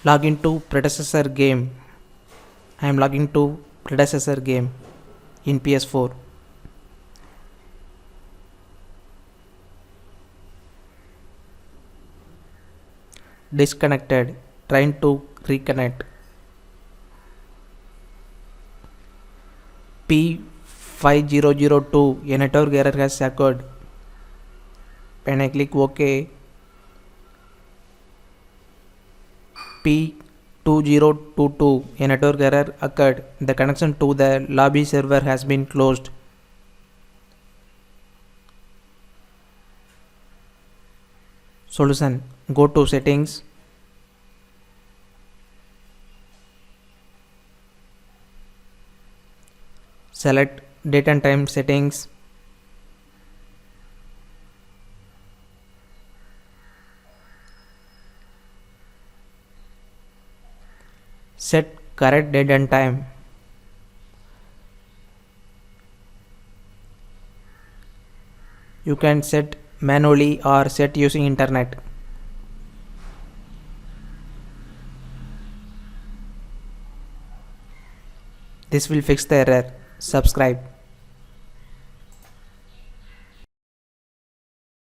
Log into Predecessor game. I am logging to Predecessor game in PS4. Disconnected. Trying to reconnect. P-5002. A network error has occurred. When I click OK, P-2022. A network error occurred. The connection to the lobby server has been closed. Solution: go to Settings, select Date and Time Settings, set correct date and time. You can set manually or set using internet. This will fix the error. Subscribe.